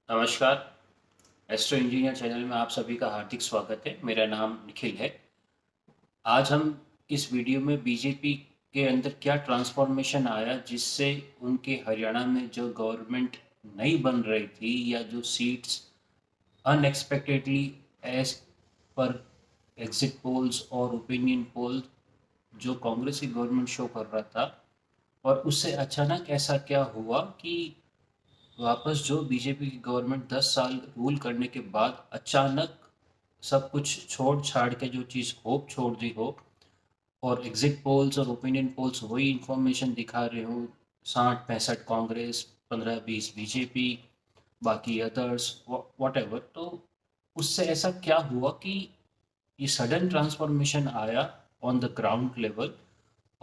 नमस्कार। Astro engineer channel में आप सभी का हार्दिक स्वागत है। मेरा नाम निखिल है। आज हम इस वीडियो में बीजेपी के अंदर क्या ट्रांसफॉर्मेशन आया जिससे उनके हरियाणा में जो गवर्नमेंट नहीं बन रही थी या जो सीट्स अनएक्सपेक्टेडली एज पर एग्जिट पोल्स और ओपिनियन पोल जो कांग्रेस की गवर्नमेंट शो कर रहा था, और उससे अचानक ऐसा क्या हुआ कि वापस जो बीजेपी की गवर्नमेंट 10 साल रूल करने के बाद अचानक सब कुछ छोड़ छाड़ के जो चीज़ होप छोड़ दी हो, और एग्जिट पोल्स और ओपिनियन पोल्स वही इंफॉर्मेशन दिखा रहे हो। 60-65 कांग्रेस, 15-20 बीजेपी, बाकी अदर्स, वॉट एवर। तो उससे ऐसा क्या हुआ कि ये सडन ट्रांसफॉर्मेशन आया ऑन द ग्राउंड लेवल,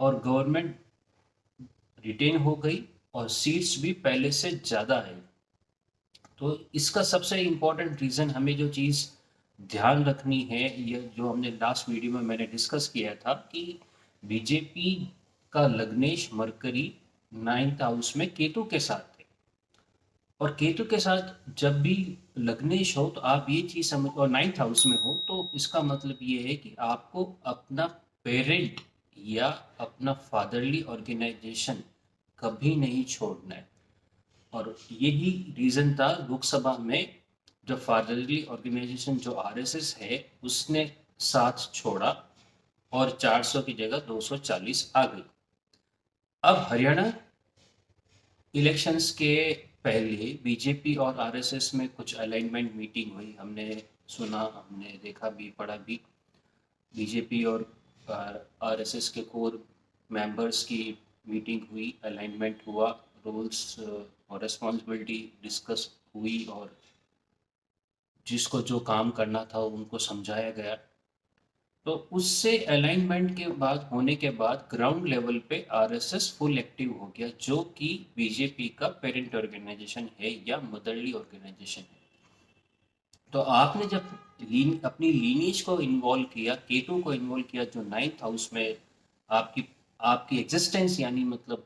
और गवर्नमेंट रिटेन हो गई और सीट्स भी पहले से ज़्यादा है। तो इसका सबसे इम्पोर्टेंट रीज़न हमें जो चीज़ ध्यान रखनी है, ये जो हमने लास्ट वीडियो में मैंने डिस्कस किया था कि बीजेपी का लग्नेश मरकरी 9th हाउस में केतु के साथ थे। और केतु के साथ जब भी लग्नेश हो तो आप ये चीज़ समझ, और 9th हाउस में हो तो इसका मतलब ये है कि आपको अपना पेरेंट या अपना फादरली ऑर्गेनाइजेशन कभी नहीं छोड़ना है। और यही रीज़न था लोकसभा में, जो फादरली ऑर्गेनाइजेशन जो आरएसएस है उसने साथ छोड़ा और 400 की जगह 240 आ गई। अब हरियाणा इलेक्शंस के पहले बीजेपी और आरएसएस में कुछ अलाइनमेंट मीटिंग हुई, हमने सुना, हमने देखा भी, पढ़ा भी। बीजेपी और आरएसएस के कोर मेंबर्स की मीटिंग हुई, अलाइनमेंट हुआ, रोल्स और रिस्पॉन्सिबिलिटी डिस्कस हुई, और जिसको जो काम करना था उनको समझाया गया। तो उससे अलाइनमेंट के बाद होने के बाद ग्राउंड लेवल पे आरएसएस फुल एक्टिव हो गया, जो कि बीजेपी का पेरेंट ऑर्गेनाइजेशन है या मदरली ऑर्गेनाइजेशन है। तो आपने जब अपनी लीनिएज को इन्वॉल्व किया, केतु को इन्वॉल्व किया, जो 9th हाउस में आपकी आपकी एग्जिस्टेंस, यानी मतलब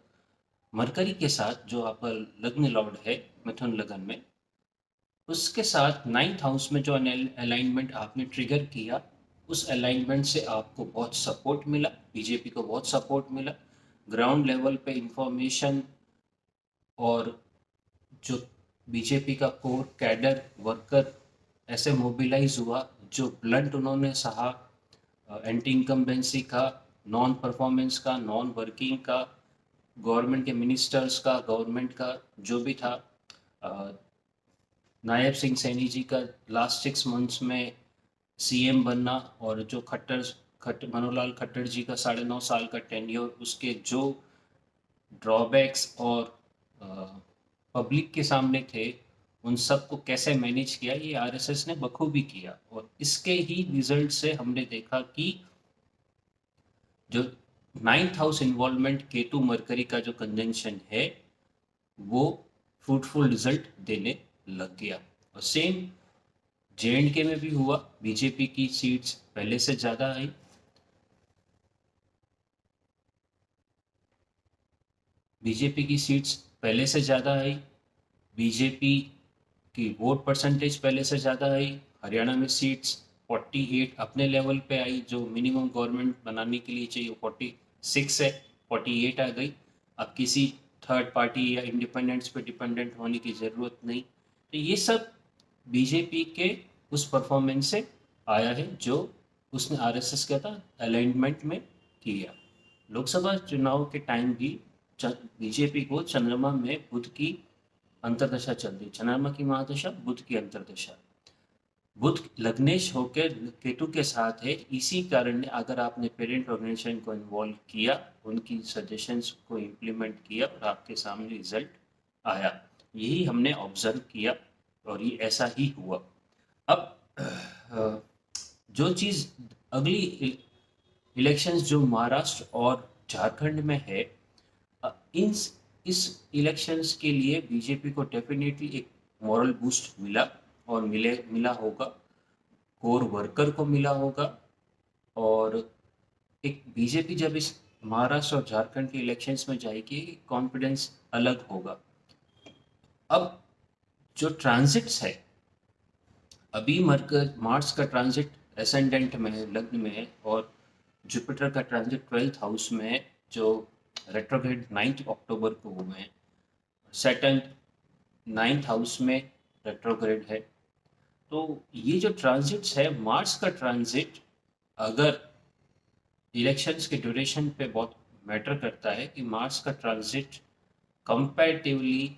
मरकरी के साथ जो आपका लग्न लॉर्ड है मिथुन लगन में, उसके साथ 9th हाउस में जो अलाइनमेंट आपने ट्रिगर किया, उस अलाइनमेंट से आपको बहुत सपोर्ट मिला, बीजेपी को बहुत सपोर्ट मिला। ग्राउंड लेवल पे इंफॉर्मेशन और जो बीजेपी का कोर कैडर वर्कर ऐसे मोबिलाइज हुआ, जो ब्लंट उन्होंने सहा एंटी इनकम्बेंसी का, नॉन परफॉर्मेंस का, नॉन वर्किंग का, गवर्नमेंट के मिनिस्टर्स का, गवर्नमेंट का जो भी था। नायब सिंह सैनी जी का लास्ट 6 मंथ्स में सीएम बनना, और जो मनोहरलाल खट्टर जी का 9.5 साल का टेन्योर, उसके जो ड्रॉबैक्स और पब्लिक के सामने थे, उन सब को कैसे मैनेज किया, ये आरएसएस ने बखूबी किया। और इसके ही रिजल्ट से हमने देखा कि जो 9th house involvement Ketu mercury का जो कंजंक्शन है, वो फ्रूटफुल रिजल्ट देने लग गया। और सेम जेएंडके में भी हुआ, बीजेपी की सीट्स पहले से ज़्यादा आई। बीजेपी की सीट्स पहले से ज़्यादा आई, बीजेपी की वोट परसेंटेज पहले से ज़्यादा आई। हरियाणा में सीट्स 48 अपने लेवल पे आई, जो मिनिमम गवर्नमेंट बनाने के लिए चाहिए 46 है, 48 आ गई। अब किसी थर्ड पार्टी या इंडिपेंडेंट्स पे डिपेंडेंट होने की ज़रूरत नहीं। तो ये सब बीजेपी के उस परफॉर्मेंस से आया है जो उसने आरएसएस का था अलाइनमेंट में किया। लोकसभा चुनाव के टाइम भी बीजेपी को चंद्रमा में बुध की अंतर्दशा चल रही, चंद्रमा की महादशा, बुध की अंतर्दशा। बुध लग्नेश होकर केतु के साथ है, इसी कारण अगर आपने पेरेंट ऑर्गेनाइजेशन को इन्वॉल्व किया, उनकी सजेशंस को इम्प्लीमेंट किया, और आपके सामने रिजल्ट आया। यही हमने ऑब्जर्व किया और ये ऐसा ही हुआ। अब जो चीज़ अगली इलेक्शंस जो महाराष्ट्र और झारखंड में है, इन इस इलेक्शंस के लिए बीजेपी को डेफिनेटली एक मॉरल बूस्ट मिला, और मिला होगा, कोर वर्कर को मिला होगा। और एक बीजेपी जब इस महाराष्ट्र और झारखंड के इलेक्शंस में जाएगी, कॉन्फिडेंस अलग होगा। अब जो ट्रांजिट्स है, अभी मरकज मार्स का ट्रांजिट एसेंडेंट में है, लग्न में है, और जुपिटर का ट्रांजिट 12th हाउस में है, जो रेट्रोग्रेड 9 अक्टूबर को हुए हैं। सैटर्न 9th हाउस में रेट्रोग्रेड है। तो ये जो ट्रांजिट्स है, मार्स का ट्रांजिट अगर इलेक्शंस के ड्यूरेशन पे बहुत मैटर करता है, कि मार्स का ट्रांजिट कंपैरेटिवली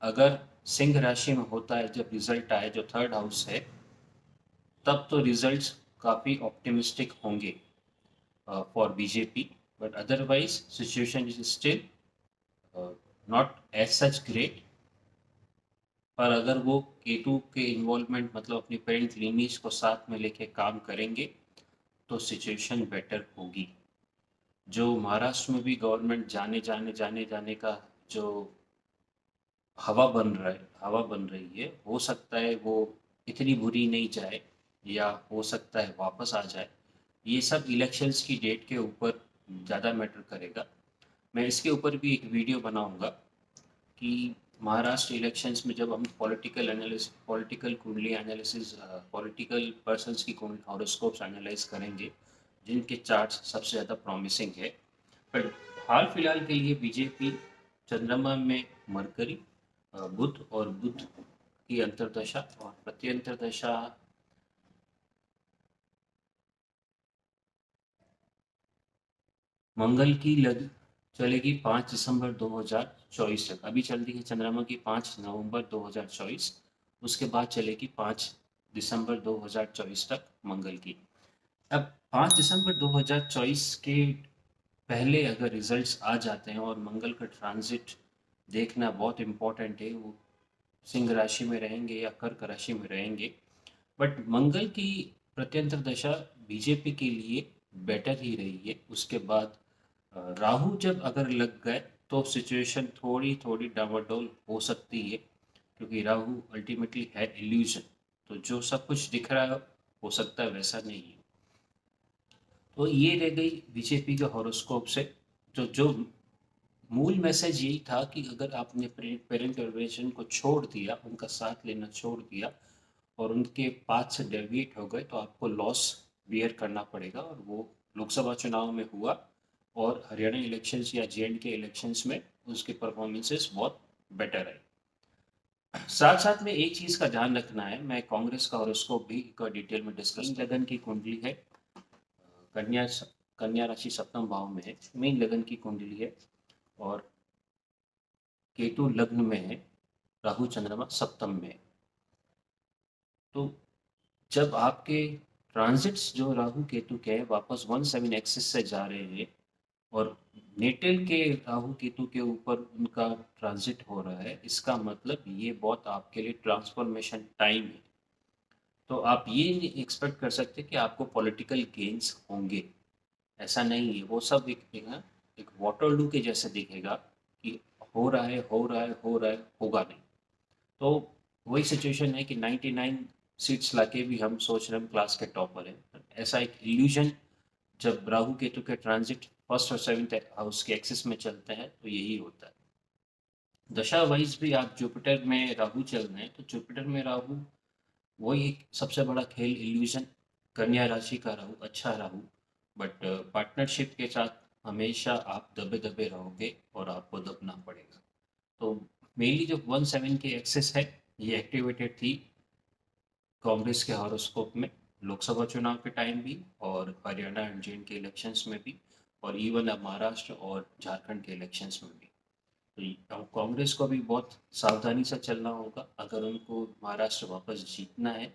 अगर सिंह राशि में होता है, जब रिजल्ट आए, जो 3rd हाउस है, तब तो रिजल्ट्स काफ़ी ऑप्टिमिस्टिक होंगे for BJP, but otherwise situation is still not as such great. पर अगर वो केतु के इन्वॉल्वमेंट, मतलब अपनी पेरेंट लिनीज को साथ में लेके काम करेंगे, तो सिचुएशन बेटर होगी। जो महाराष्ट्र में भी गवर्नमेंट जाने का जो हवा बन रही है, हो सकता है वो इतनी बुरी नहीं जाए, या हो सकता है वापस आ जाए। ये सब इलेक्शंस की डेट के ऊपर ज़्यादा मैटर करेगा। मैं इसके ऊपर भी एक वीडियो बनाऊंगा कि महाराष्ट्र इलेक्शंस में जब हम पॉलिटिकल कुंडली एनालिसिस, पॉलिटिकल पर्सन्स की हॉरोस्कोप्स एनालाइज करेंगे, जिनके चार्ट्स सबसे ज़्यादा प्रॉमिसिंग है। पर हाल फिलहाल के लिए बीजेपी चंद्रमा में मरकरी, बुध और बुध की अंतर्दशा और प्रत्यंतरदशा मंगल की लग चलेगी 5 दिसंबर 2024 तक। अभी चल रही है चंद्रमा की 5 नवंबर 2024, उसके बाद चलेगी 5 दिसंबर 2024 तक मंगल की। अब 5 दिसंबर 2024 के पहले अगर रिजल्ट्स आ जाते हैं, और मंगल का ट्रांजिट देखना बहुत इम्पोर्टेंट है, वो सिंह राशि में रहेंगे या कर्क राशि में रहेंगे। बट मंगल की प्रत्यंतर दशा बीजेपी के लिए बेटर ही रही है। उसके बाद राहु जब अगर लग गए, तो सिचुएशन थोड़ी थोड़ी डामाडोल हो सकती है, क्योंकि राहु अल्टीमेटली है इल्यूजन। तो जो सब कुछ दिख रहा है, हो सकता है वैसा नहीं है। तो ये रह गई बीजेपी के हॉरोस्कोप से। जो मूल मैसेज यही था कि अगर आपने पेरेंट ऑर्गेनाइजेशन को छोड़ दिया, उनका साथ लेना छोड़ दिया, और उनके पाथ से डेविएट हो गए, तो आपको लॉस बियर करना पड़ेगा। और वो लोकसभा चुनाव में हुआ, और हरियाणा इलेक्शंस या जे.एंड.के इलेक्शंस में उसके परफॉर्मेंसेस बहुत बेटर है। साथ साथ में एक चीज़ का ध्यान रखना है, मैं कांग्रेस का हॉरोस्कोप भी का डिटेल में डिस्कस, लगन की कुंडली है, कन्या कन्या राशि 7वें भाव में है, मीन लगन की कुंडली है, और केतु लग्न में है, राहु चंद्रमा सप्तम में है। तो जब आपके ट्रांजिट्स जो राहु केतु के हैं, वापस 1/7 एक्सिस से जा रहे हैं, और नेटल के राहु केतु के ऊपर उनका ट्रांजिट हो रहा है, इसका मतलब ये बहुत आपके लिए ट्रांसफॉर्मेशन टाइम है। तो आप ये नहीं एक्सपेक्ट कर सकते कि आपको पॉलिटिकल गेन्स होंगे, ऐसा नहीं है। वो सब एक वाटरलू के जैसे दिखेगा, कि हो रहा है, हो रहा है, हो रहा है, होगा नहीं। तो वही सिचुएशन है कि 99 सीट्स लाके भी हम सोच रहे हैं हम क्लास के टॉपर हैं, ऐसा एक इल्यूजन। जब राहु केतु के ट्रांजिट फर्स्ट और 7th हाउस के एक्सिस में चलते हैं, तो यही होता है। दशा वाइज भी आप जुपिटर में राहु चल रहे हैं, तो जुपिटर में राहु वही एक सबसे बड़ा खेल, इल्यूजन। कन्या राशि का राहु अच्छा राहु, बट पार्टनरशिप के साथ हमेशा आप दबे दबे रहोगे, और आपको दबना पड़ेगा। तो मेनली जो 1/7 की एक्सेस है, ये एक्टिवेटेड थी कांग्रेस के हॉरोस्कोप में, लोकसभा चुनाव के टाइम भी, और हरियाणा एंड जे के इलेक्शंस में भी, और इवन अब महाराष्ट्र और झारखंड के इलेक्शंस में भी। तो अब कांग्रेस को भी बहुत सावधानी से चलना होगा, अगर उनको महाराष्ट्र वापस जीतना है।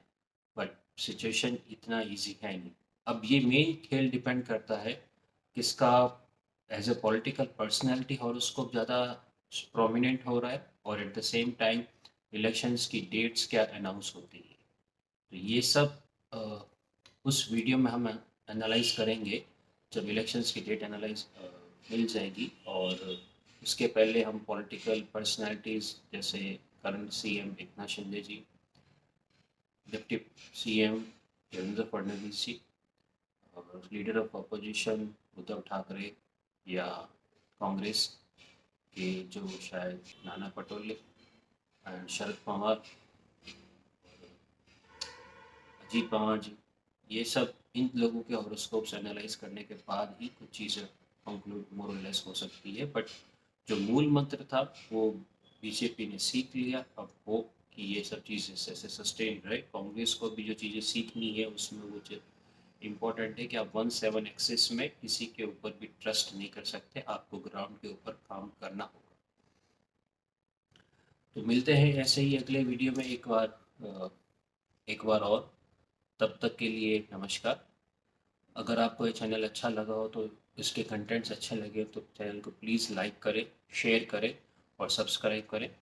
बट सिचुएशन इतना इजी है नहीं। अब ये मेन खेल डिपेंड करता है किसका as a political personality horoscope ज़्यादा प्रोमिनेंट हो रहा है, और at the same time elections की डेट्स क्या अनाउंस होती है। तो ये सब उस वीडियो में हम एनालाइज करेंगे, जब इलेक्शंस की डेट एनालाइज मिल जाएगी। और उसके पहले हम पॉलिटिकल पर्सनालिटीज़ जैसे करंट सीएम एकनाथ शिंदे जी, डिप्टी सीएम देवेंद्र फडणवीस जी, और leader of opposition Uddhav Thackeray, या कांग्रेस के जो शायद नाना पटोले, एंड शरद पवार, अजीत पवार जी, ये सब इन लोगों के हॉरोस्कोप्स एनालाइज करने के बाद ही कुछ चीज़ें कंक्लूड मोर और लेस हो सकती है। बट जो मूल मंत्र था वो बीजेपी ने सीख लिया। अब हो कि ये सब चीज़ें ऐसे सस्टेन रहे। कांग्रेस को भी जो चीज़ें सीखनी है उसमें वो इम्पोर्टेंट है कि आप 1/7 एक्सेस में किसी के ऊपर भी ट्रस्ट नहीं कर सकते, आपको ग्राउंड के ऊपर काम करना होगा। तो मिलते हैं ऐसे ही अगले वीडियो में एक बार और। तब तक के लिए नमस्कार। अगर आपको ये चैनल अच्छा लगा हो तो इसके कंटेंट्स अच्छे लगे तो चैनल को प्लीज़ लाइक करें, शेयर करें और सब्सक्राइब करें।